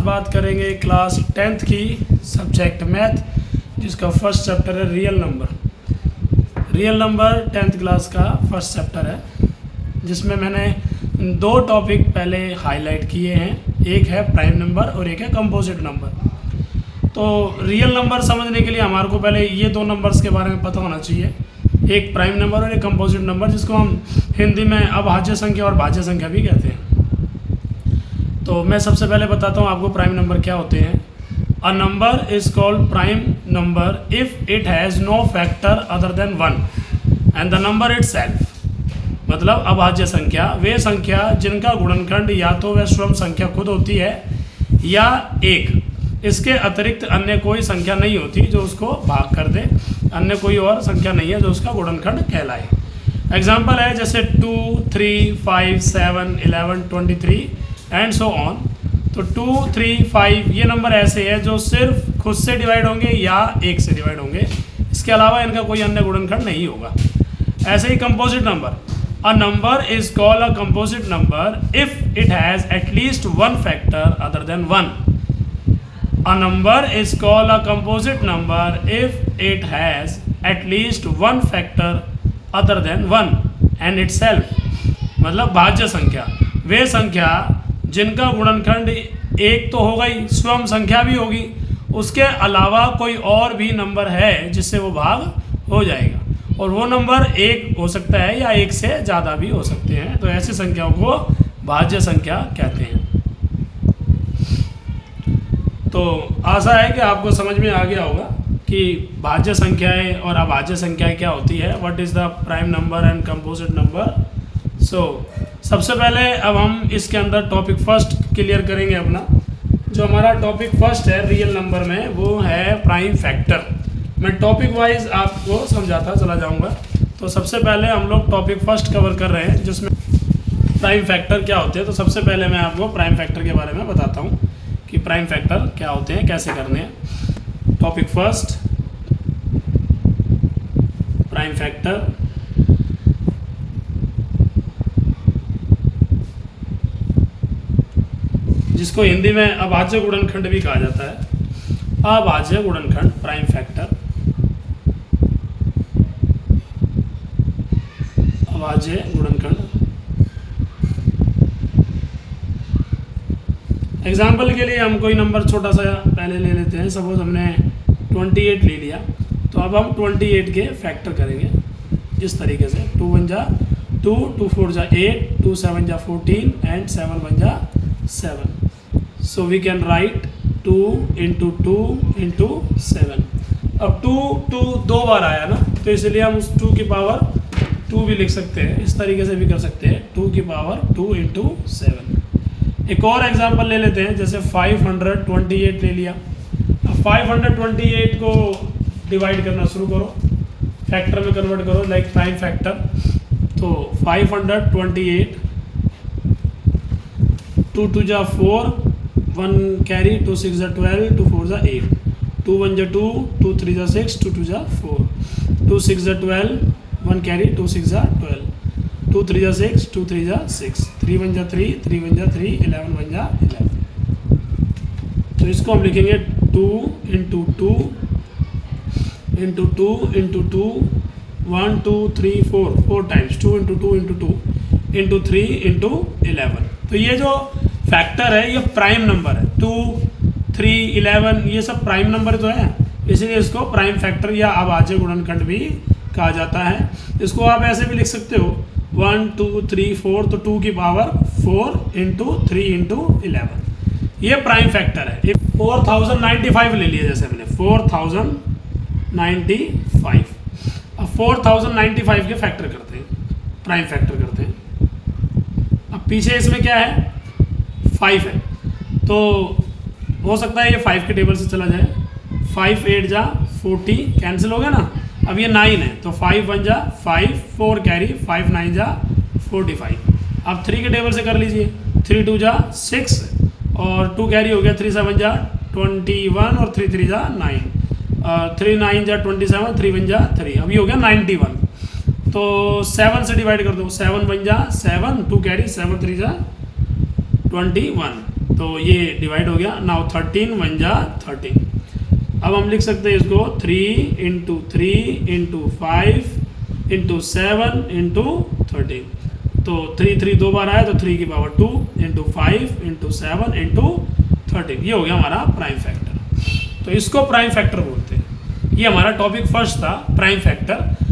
बात करेंगे class 10th की सब्जेक्ट मैथ, जिसका फर्स्ट चैप्टर है real number. Real number 10th class का फर्स्ट चैप्टर है, जिसमें मैंने दो टॉपिक पहले हाईलाइट किए हैं। एक है प्राइम नंबर और एक है कंपोजिट नंबर। तो रियल नंबर समझने के लिए हमारे को पहले ये दो नंबर्स के बारे में पता होना चाहिए, एक प्राइम नंबर और एक कंपोजिट नंबर, जिसको हम हिंदी में अभाज्य संख्या और भाज्य संख्या भी कहते हैं। तो मैं सबसे पहले बताता हूँ आपको प्राइम नंबर क्या होते हैं। A number is called prime number if it has no factor other than 1 and the number itself. मतलब अभाज्य संख्या वे संख्या जिनका गुणनखंड या तो वह स्वयं संख्या खुद होती है या एक, इसके अतिरिक्त अन्य कोई संख्या नहीं होती जो उसको भाग कर दे, अन्य कोई और संख्या नहीं है जो उसका गुणनखंड कहलाए। एग्जाम्पल है जैसे 2, 3, 5, 7, 11, 23 एंड सो ऑन। तो 2, 3, 5 ये नंबर ऐसे है जो सिर्फ खुद से डिवाइड होंगे या एक से डिवाइड होंगे, इसके अलावा इनका कोई अन्य गुणनखंड नहीं होगा। ऐसे ही composite number, a number is called a composite number if it has at least one factor other than 1। A number is called a composite number if it has at least one factor other than 1 and itself। मतलब भाज्य संख्या वे संख्या जिनका गुणनखंड एक तो होगा ही, स्वयं संख्या भी होगी, उसके अलावा कोई और भी नंबर है जिससे वो भाग हो जाएगा, और वो नंबर एक हो सकता है या एक से ज़्यादा भी हो सकते हैं। तो ऐसी संख्याओं को भाज्य संख्या कहते हैं। तो आशा है कि आपको समझ में आ गया होगा कि भाज्य संख्याएं और अभाज्य संख्याएं क्या होती है, what is the prime number and composite number. So सबसे पहले अब हम इसके अंदर टॉपिक फर्स्ट क्लियर करेंगे अपना। जो हमारा टॉपिक फर्स्ट है रियल नंबर में, वो है प्राइम फैक्टर। मैं टॉपिक वाइज आपको समझाता चला जाऊँगा। तो सबसे पहले हम लोग टॉपिक फर्स्ट कवर कर रहे हैं, जिसमें प्राइम फैक्टर क्या होते हैं। तो सबसे पहले मैं आपको प्राइम फैक्टर के बारे में बताता हूँ कि प्राइम फैक्टर क्या होते हैं, कैसे करने हैं। Topic first, prime factor. जिसको हिंदी में अभाज्य गुणनखंड भी कहा जाता है। अभाज्य गुणनखंड प्राइम फैक्टर, अभाज्य गुणनखंड। एग्जाम्पल के लिए हम कोई नंबर छोटा सा पहले ले लेते हैं। सपोज हमने 28 ले लिया, तो अब हम 28 के फैक्टर करेंगे इस तरीके से। 2 1 जा 2, 2 4 जा 8, 2 7 जा 14 एंड 7 1 जा 7। So we can write 2 into 2 into 7। अब 2 दो बार आया ना, तो इसलिए हम उस 2 की पावर 2 भी लिख सकते हैं। इस तरीके से भी कर सकते हैं, 2 की पावर 2 इंटू 7। एक और एग्जांपल ले लेते हैं, जैसे 528 ले लिया। अब 528 को डिवाइड करना शुरू करो, फैक्टर में कन्वर्ट करो, लाइक प्राइम फैक्टर। तो 528, 2 2 जा 4, 1 कैरी, 2 6 जा 12, 2 4 जा 8, 2 1 जा 2, 2 3 जा 6, 2 2 जा 4, 2 6 जा 12, 1 कैरी, 2 6 जा 12, 2 3 जा 6, 2 3 जा 6, 3 1 जा 3, 3 1 जा 3, 11 1 जा 11। तो इसको हम लिखेंगे 2 into 2 into 2 into 2, 1 2 3 4 times, 2 into 2 into 2 into 3 into 11। तो ये जो फैक्टर है ये प्राइम नंबर है। 2 3 11 ये सब प्राइम नंबर तो है, इसलिए इसको प्राइम फैक्टर या अभाज्य गुणनखंड भी कहा जाता है। इसको आप ऐसे भी लिख सकते हो 1 2 3 4, तो 2 की पावर 4 इंटू 3 इंटू 11। ये प्राइम फैक्टर है। 4095 ले लिया, जैसे मैंने 4095। अब 4095 के फैक्टर करते हैं, प्राइम फैक्टर करते हैं। अब पीछे इसमें क्या है, 5 है, तो हो सकता है ये 5 के टेबल से चला जाए। 5 8 जा 40 कैंसिल हो गया ना। अब ये 9 है, तो 5 1 जा 5, 4 कैरी, 5 9 जा 45। अब 3 के टेबल से कर लीजिए, 3 2 जा 6 और 2 कैरी हो गया, 3 7 जा 21 और 3 3 जा 9, 3 9 जा 27, 3 1 जा 3। अभी हो गया 91। तो 7 से डिवाइड कर दो, 7 1 जा 7, 2 कैरी, 7 3 जा 21, तो ये डिवाइड हो गया। नाउ 13 1 जा 13। अब हम लिख सकते हैं इसको 3 इंटू 3 इंटू 5 इंटू 7 इंटू 13। तो 3 3 दो बार आया तो 3 की पावर 2 इंटू 5 इंटू 7 इंटू 13। ये हो गया हमारा प्राइम फैक्टर। तो इसको प्राइम फैक्टर बोलते हैं। ये हमारा टॉपिक फर्स्ट था, प्राइम फैक्टर।